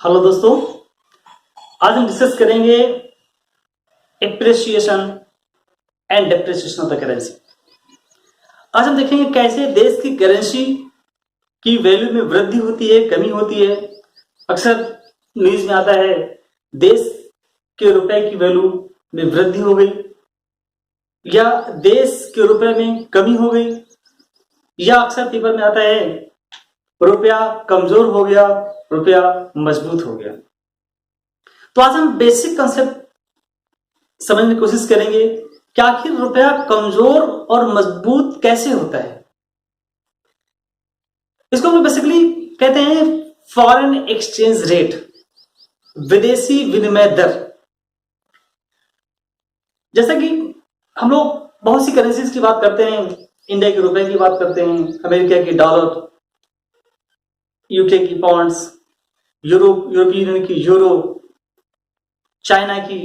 Hello दोस्तों, आज हम डिस्कस करेंगे appreciation and depreciation of the currency. आज हम देखेंगे कैसे देश की करेंसी की वैल्यू में वृद्धि होती है, कमी होती है। अक्सर न्यूज में आता है देश के रुपए की वैल्यू में वृद्धि हो गई या देश के रुपए में कमी हो गई, या अक्सर पेपर में आता है रुपया कमजोर हो गया, रुपया मजबूत हो गया। तो आज हम बेसिक कंसेप्ट समझने की कोशिश करेंगे कि आखिर रुपया कमजोर और मजबूत कैसे होता है। इसको हम बेसिकली कहते हैं फॉरेन एक्सचेंज रेट, विदेशी विनिमय दर। जैसा कि हम लोग बहुत सी करेंसीज की बात करते हैं, इंडिया के रुपए की बात करते हैं, अमेरिका की डॉलर, यूके की पाउंड्स, यूरोपियन यूनियन की यूरो, चाइना की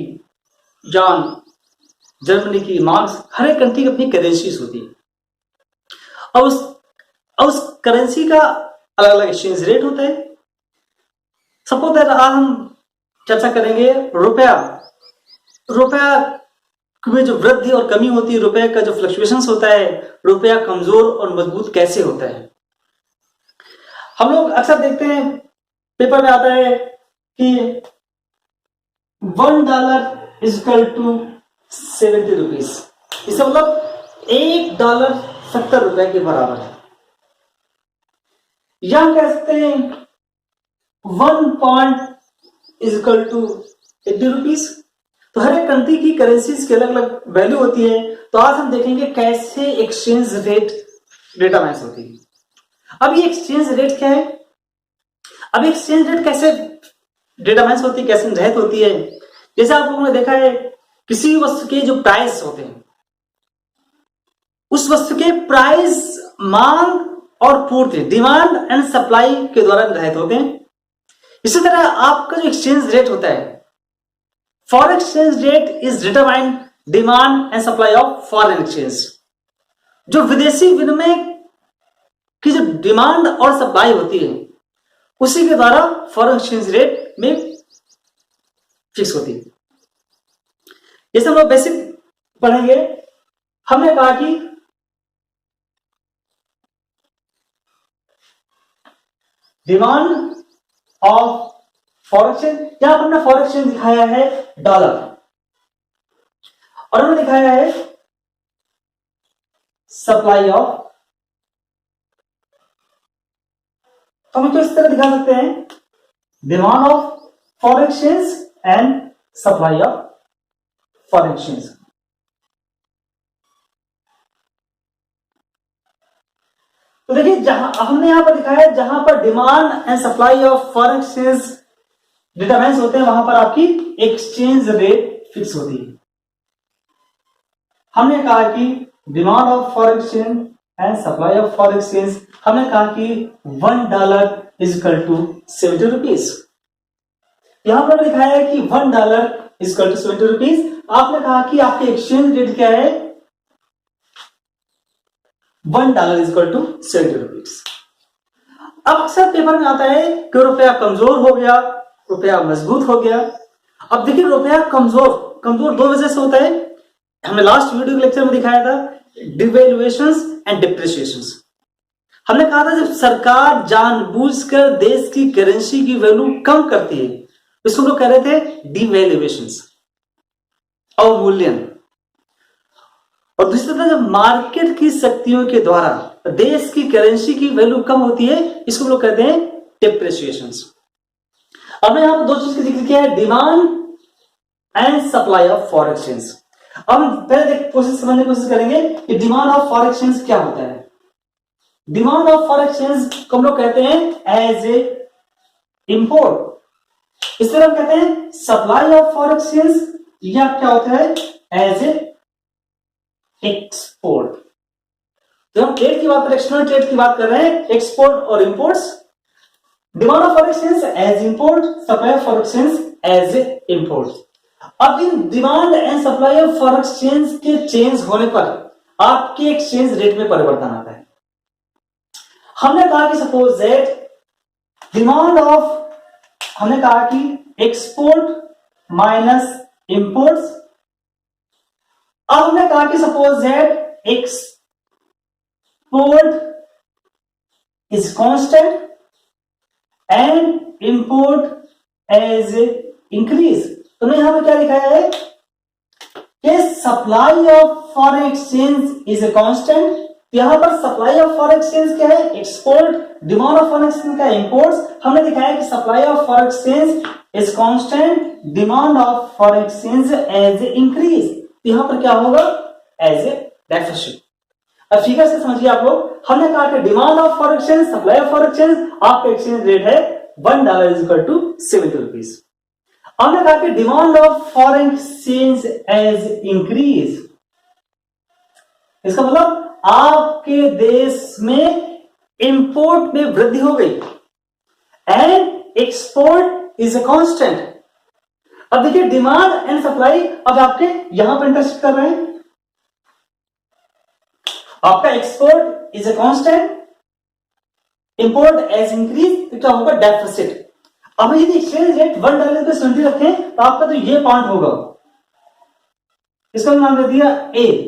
जान, जर्मनी की मार्क्स। हर एक कंट्री की अपनी करेंसीज होती है और उस करेंसी का अलग अलग एक्सचेंज रेट होता है। सपोज दैट आज हम चर्चा करेंगे रुपया में जो वृद्धि और कमी होती है, रुपए का जो फ्लक्चुएशंस होता है, रुपया कमजोर और मजबूत कैसे होता है। हम लोग अक्सर देखते हैं पेपर में आता है कि $1 इज इक्वल टू 70 रुपीज। इसका मतलब $1 70 रुपए के बराबर है। या हम कह सकते हैं 1 point is equal to 80 rupees. तो हर एक कंट्री की करेंसीज की अलग अलग वैल्यू होती है। तो आज हम देखेंगे कैसे एक्सचेंज रेट डेटामाइंस होती है। अब ये एक्सचेंज रेट क्या है, अब एक्सचेंज रेट कैसे डेटामाइंस होती है, कैसे निर्धारित होती है। जैसे आप लोगों ने देखा है किसी वस्तु के जो प्राइस होते हैं, उस वस्तु के प्राइस मांग और पूर्ति, डिमांड एंड सप्लाई के द्वारा निर्धारित होते हैं। इसी तरह आपका जो एक्सचेंज रेट होता है, foreign exchange rate is determined demand and supply of foreign exchange. जो विदेशी विनिमय की जो डिमांड और सप्लाई होती है, उसी के द्वारा फॉरेन एक्सचेंज रेट में फिक्स होती है। जैसे हम लोग बेसिक पढ़ेंगे, हमने कहा कि डिमांड ऑफ फॉरेन एक्सचेंज, यहां पर हमने फॉरेन एक्सचेंज दिखाया है डॉलर और हमने दिखाया है सप्लाई ऑफ। तो हम तो इस तरह दिखा सकते हैं demand of foreign exchange and supply of foreign exchange. तो देखिए, जहां हमने यहां पर दिखाया है, जहां पर demand and supply of foreign exchange determines होते हैं, वहां पर आपकी एक्सचेंज रेट फिक्स होती है। हमने कहा कि demand of foreign exchange and supply of foreign exchange, हमने कहा कि $1 इज इक्वल टू 70 रुपीज। यहां पर दिखाया है कि $1 इज इक्वल टू 70 रुपीज। आपने कहा कि आपके एक्सचेंज रेट क्या है, $1 इज इक्वल टू 70 रुपीज। अब अक्सर पेपर में आता है कि रुपया कमजोर हो गया, रुपया मजबूत हो गया। अब देखिए, रुपया कमजोर दो वजह से होता है। हमने लास्ट वीडियो के लेक्चर में दिखाया था डिवैल्यूएशंस एंड डिप्रिसिएशंस। हमने कहा था जब सरकार जानबूझकर देश की करेंसी की वैल्यू कम करती है, इसको लोग कह रहे थे डिवैल्यूएशंस, अवमूल्यन। और दूसरी तरफ जब मार्केट की शक्तियों के द्वारा देश की करेंसी की वैल्यू कम होती है, इसको लोग कहते हैं डिप्रिसिएशंस। अब मैं यहां पर दो चीज का जिक्र किया है, demand and supply of foreign exchange. अब हम पहले समझने की कोशिश करेंगे कि डिमांड ऑफ फॉरेन एक्सचेंज क्या होता है। डिमांड ऑफ फॉरेन एक्सचेंज को हम लोग कहते हैं एज ए इंपोर्ट। इस तरह हम कहते हैं सप्लाई ऑफ फॉरेन एक्सचेंज, या क्या होता है एज ए एक्सपोर्ट। जब हम ट्रेड की बात कर रहे हैं, एक्सटर्नल ट्रेड की बात कर रहे हैं, एक्सपोर्ट और imports. Demand of foreign exchange as import, supply of foreign exchange as a import. अब इन demand and supply of foreign exchange के चेंज होने पर आपके एक्सचेंज रेट में परिवर्तन आता है। हमने कहा कि सपोज दैट डिमांड ऑफ हमने कहा कि एक्सपोर्ट माइनस इंपोर्ट्स। अब हमने कहा कि suppose that export is constant and import as increase. तुमने यहां पर क्या लिखा है कि supply of foreign exchange is a constant. यहां पर सप्लाई ऑफ फॉरेन एक्सचेंज क्या है? Export. Demand of foreign exchange क्या है? इंपोर्ट्स। हमने दिखाया कि supply of foreign exchange is constant, demand of foreign exchange as increase. यहां पर क्या होगा? As a deficit. अब फिगर से समझिए आप लोग। हमने कहा कि demand of foreign exchange, supply of foreign exchange, आपका एक्सचेंज रेट है $1 इज इक्वल टू 70 रुपीज। हमने कहा कि demand of foreign exchange as increase, इसका मतलब आपके देश में इंपोर्ट में वृद्धि हो गई and export is a constant. अब देखिए डिमांड एंड सप्लाई अब आपके यहां पर इंटरेस्ट कर रहे हैं। आपका export is a constant, import as increase, तो क्या होगा? डेफिसिट। अब यदि एक्सचेंज रेट $1 पे 70 रखें तो आपका तो ये पॉइंट होगा, इसका नाम दे दिया ए।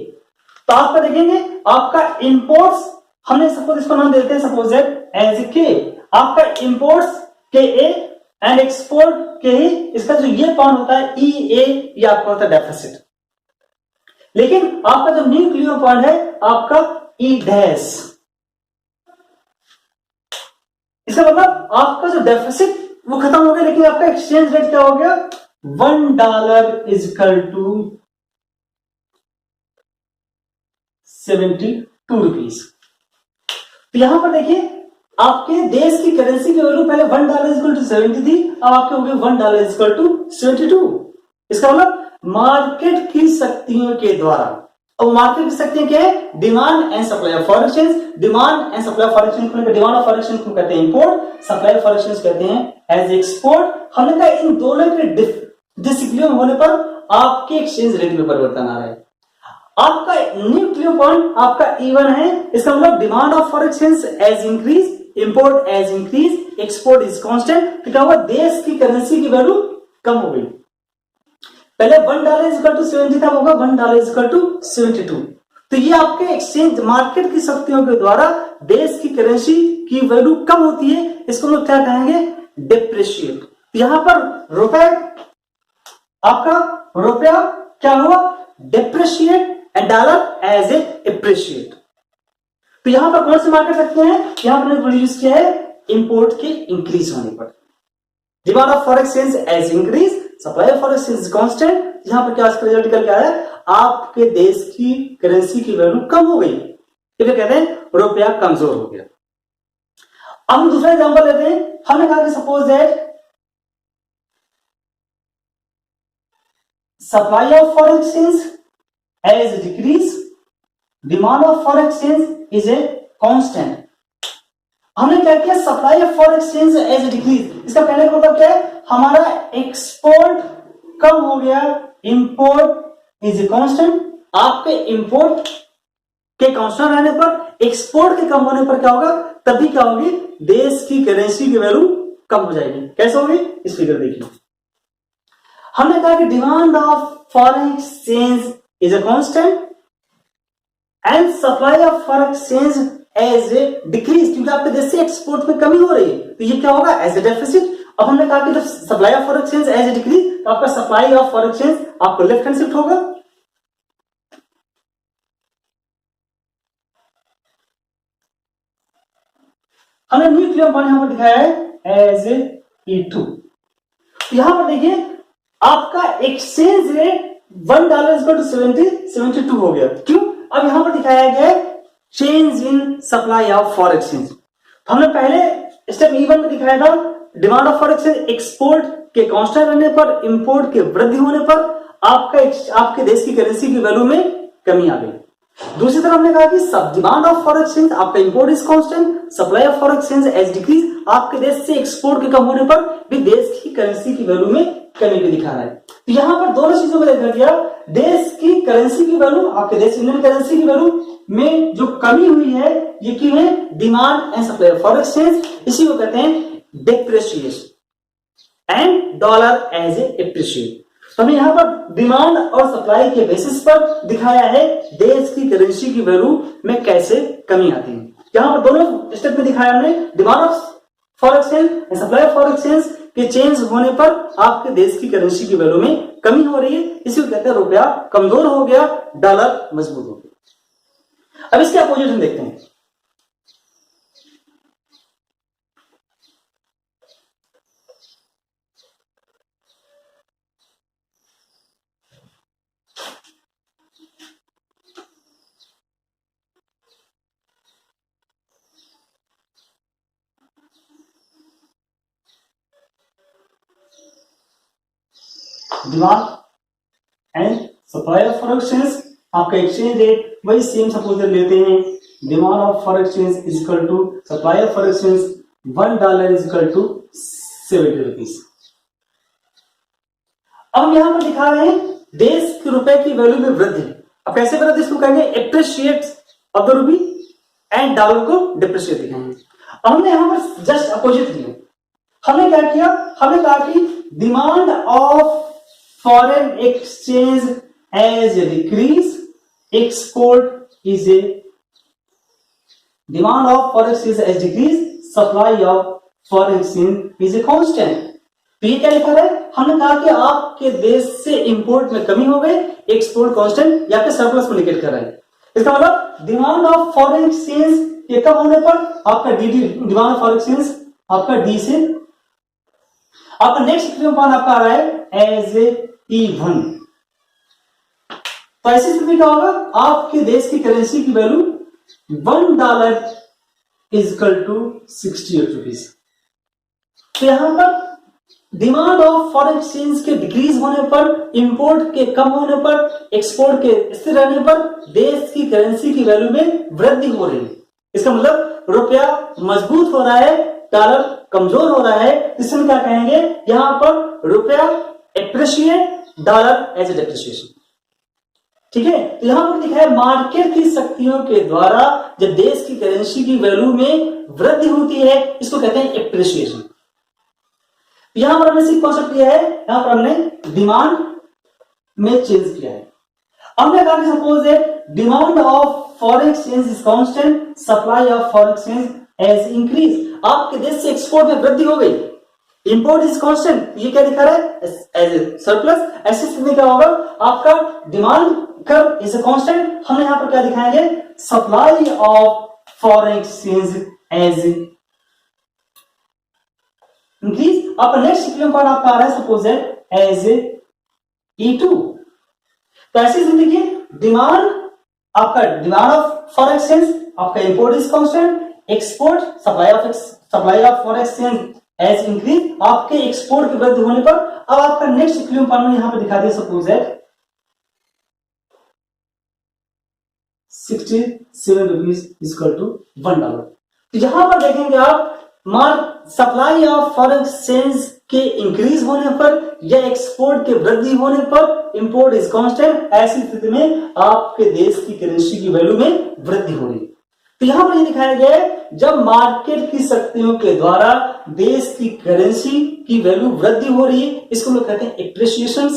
तो आपका देखेंगे आपका इंपोर्ट्स, हमने सपोज इसको नाम देते हैं सपोज एज के। आपका इंपोर्ट्स के ए एंड एक्सपोर्ट के ए, इसका जो ये पॉइंट होता है ई ए, ये आपका होता है डेफिसिट। लेकिन आपका जो न्यूक्लियर पॉइंट है आपका ई डैश, इसका मतलब आपका जो डेफिसिट वो खत्म हो गया, लेकिन आपका एक्सचेंज रेट क्या हो गया? $1 इज इक्वल टू 72 रुपीज। तो यहां पर देखिए आपके देश की करेंसी की वैल्यू पहले $1 इज इक्वल टू 70 थी, अब आपके हो गए $1 इज इक्वल टू 72। इसका मतलब मार्केट की शक्तियों के द्वारा, और मार्केट की शक्तियां क्या है? Demand and supply of foreign exchange. Demand and supply of foreign exchange, demand of foreign exchange को कहते हैं import, supply of foreign exchange कहते हैं एज एक्सपोर्ट। हमने कहा इन दोनों के डिसिप्लिन होने पर आपके एक्सचेंज रेट में परिवर्तन आ रहा है। आपका न्यूक्लियर पॉइंट आपका E1 है, इसका मतलब demand of foreign exchange as increase, import as increase, export is constant. तो क्या हुआ? देश की करेंसी की वैल्यू कम हो गई। पहले $1 इज इक्वल टू 70 था, होगा $1 इज इक्वल टू 72। तो ये आपके एक्सचेंज मार्केट की शक्तियों के द्वारा देश की करेंसी की वैल्यू कम होती है, इसको लोग क्या कहेंगे? डिप्रिशिएट। यहां पर रुपए, आपका रुपया क्या हुआ? Depreciate and dollar as a appreciate. तो यहां पर कौन से मार्केट रखते हैं? यहां पर हमने यूज किया है इंपोर्ट के इंक्रीज होने पर। Demand of foreign exchange as increase, supply of foreign exchange constant. यहां पर क्या इसका रिजल्ट निकल के आया? आपके देश की करेंसी की वैल्यू कम हो गई, इसे कहते हैं रुपया कमजोर हो गया। अब हम दूसरा एग्जांपल लेते हैं। हमने कहा कि suppose that supply of foreign exchange as decrease, demand of foreign exchange is a constant. हमने क्या किया? Supply of foreign exchange as decrease, इसका कहने का मतलब क्या है? हमारा एक्सपोर्ट कम हो गया, इंपोर्ट इज ए कांस्टेंट। आपके इंपोर्ट के कांस्टेंट रहने पर, एक्सपोर्ट के कम होने पर क्या होगा? तभी क्या होगी? देश की करेंसी की वैल्यू कम हो जाएगी। कैसे होगी? इस फिगर देखिए। हमने कहा कि demand of foreign exchange is a constant and supply of foreign exchange as a decrease, क्योंकि आपके देश से एक्सपोर्ट में कमी हो रही है, तो ये क्या होगा? As a deficit. अब हमने कहा कि जब supply of foreign exchange as a decrease, तो आपका सप्लाई ऑफ फॉरेन एक्सचेंज आपको लेफ्ट हैंड शिफ्ट होगा। हमने न्यूक्लियर पॉइंट यहां पर दिखाया है एज ए E2। यहां पर देखिए आपका exchange rate $1 is equal to 72 हो गया। क्यों? अब यहां पर दिखाया गया है change in supply of foreign exchange. तो हमने पहले स्टेप E1 में दिखाया था demand of foreign exchange export के कांस्टेंट रहने पर, इंपोर्ट के वृद्धि होने पर आपके देश की करेंसी की वैल्यू में कमी आ गई। दूसरी तरफ हमने कहा कि सब डिमांड ऑफ फॉरेन एक्सचेंज, आपका import is constant, supply of foreign exchange as decrease, आपके देश से एक्सपोर्ट के कम होने पर भी देश की करेंसी की वैल्यू में कमी भी दिखा रहा है। तो यहां पर दोनों चीजों को देखा गया, देश की करेंसी की वैल्यू, आपके देश इंडियन करेंसी की वैल्यू में जो कमी हुई है, ये क्यों है? Demand and supply of foreign exchange, इसी को कहते हैं depreciation. And dollar as a appreciate. तो हमें यहाँ पर डिमांड और सप्लाई के बेसिस पर दिखाया है देश की करेंसी की वैल्यू में कैसे कमी आती है। यहाँ पर दोनों स्टेप में दिखाया हमने, demand of foreign exchange and supply of foreign exchange के चेंज होने पर आपके देश की करेंसी की वैल्यू में कमी हो रही है, इसी को कहते हैं रुपया कमजोर हो गया, डॉलर मजबूत हो गया। अब इसके अपोजिट हम देखते हैं। Demand and supply of foreign exchange, आपका एक्सचेंज रेट वही सेम सपोज लेते हैं, demand of foreign exchange is equal to supply of foreign exchange $1 is equal to 70 rupees. अब हम यहां पर दिखा रहे हैं देश के रुपए की वैल्यू में वृद्धि। अब कैसे वृद्धि इसको कहेंगे, appreciate of the rupee and dollar को डिप्रिशिएट दिखाएंगे। अब हमने यहां पर जस्ट अपोजिट लिया, हमने क्या किया, हमने कहा कि demand of foreign exchange as a decrease, export is a demand of foreign exchange as decrease, supply of foreign exchange is a constant। तो ये क्या लिखा है, हमने कहा कि आपके देश से इंपोर्ट में कमी हो गई, एक्सपोर्ट कांस्टेंट या फिर सरप्लस को निगेट कर रहा है। इसका मतलब डिमांड ऑफ फॉरेन एक्सचेंज के कम होने पर आपका D, demand of foreign exchange आपका डी से, आपका नेक्स्ट इक्विलिब्रियम आपका आ रहा है एज ए E1। तो ऐसी स्थिति क्या होगा, आपके देश की करेंसी की value $1 is equal to 68 rupees. तो यहां पर डिमांड ऑफ फॉरेन एक्सचेंज के डिक्रीज होने पर, इंपोर्ट के कम होने पर, एक्सपोर्ट के स्थिर रहने पर देश की करेंसी की वैल्यू में वृद्धि हो रही है। इसका मतलब रुपया मजबूत हो रहा है, डॉलर कमजोर हो रहा है। इसमें क्या कहेंगे, यहां पर रुपया appreciate, dollar as a depreciation. ठीक है, तो यहां पर लिखा है मार्केट की शक्तियों के द्वारा जब देश की करेंसी की वैल्यू में वृद्धि होती है, इसको कहते हैं एप्रिसिएशन। यहां पर हमने सिर्फ कॉन्सेप्ट किया है, यहां पर हमने डिमांड में चेंज किया है। हमने कहा कि suppose that demand of foreign exchange is constant, supply of foreign exchange as increase. आपके देश से एक्सपोर्ट में वृद्धि हो गई, इंपोर्ट इज कांस्टेंट, ये क्या दिखा रहा है एज ए सरप्लस। ऐसी स्थिति में क्या होगा, आपका demand curve is a constant, हमने यहां पर क्या दिखाएंगे, supply of foreign exchange as increase. आपका नेक्स्ट इक्विलिब्रियम पॉइंट आपका आ रहा है सपोज दैट एज E2। तो ऐसी स्थिति की डिमांड, आपका डिमांड ऑफ फॉरेन एक्सचेंज, आपका import is constant, export supply of foreign exchange as increase, आपके एक्सपोर्ट की वृद्धि होने पर अब आपका नेक्स्ट इक्विलिब्रियम पॉइंट यहां पर दिखा दिया suppose that 67 rupees equal to $1। तो यहां पर देखेंगे आप, सप्लाई ऑफ फॉरेन एक्सचेंज के इंक्रीज होने पर या एक्सपोर्ट के वृद्धि होने पर, इंपोर्ट इज कांस्टेंट, ऐसी स्थिति में आपके देश की करेंसी की वैल्यू में वृद्धि हो रही है। तो यहां पर ये दिखाया गया है जब मार्केट की शक्तियों के द्वारा देश की करेंसी की वैल्यू वृद्धि हो रही है, इसको लोग कहते हैं एप्रिसिएशन।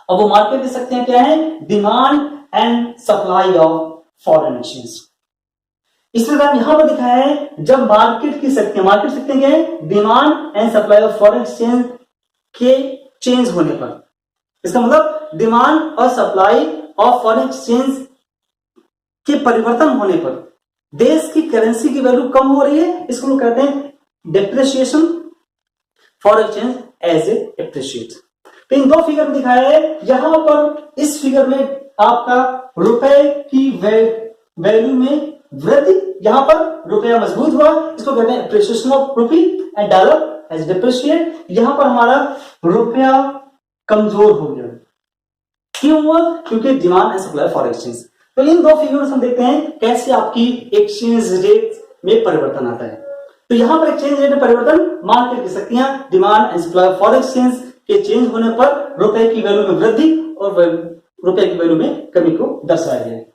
और वो मार्केट की शक्तियां क्या है, demand and supply of foreign exchange. इस प्रकार यहां पर दिखाया है जब मार्केट की शक्तियां, मार्केट शक्तियां क्या है, demand and supply of foreign exchange के चेंज होने पर। इसका मतलब डिमांड और सप्लाई ऑफ फॉरेन एक्सचेंज के परिवर्तन होने पर देश की करेंसी की वैल्यू कम हो रही है, इसको लोग कहते हैं depreciation, foreign exchange as a appreciate. तो इन दो फिगर में दिखाया है, यहां पर इस फिगर में आपका रुपए की वैल्यू में वृद्धि, यहां पर रुपया मजबूत हुआ, इसको कहते हैं appreciation of rupee and dollar as depreciate. यहां पर हमारा रुपया कमजोर हो गया, क्यों हुआ, क्योंकि demand and supply foreign exchange. तो इन दो फिगर्स हम देखते हैं कैसे आपकी एक्सचेंज रेट में परिवर्तन आता है। तो यहां पर एक्सचेंज रेट में परिवर्तन, मार्केट की शक्तियां, demand and supply foreign exchange के चेंज होने पर रुपए की वैल्यू में वृद्धि और रुपए की वैल्यू में कमी को दर्शाया गया है।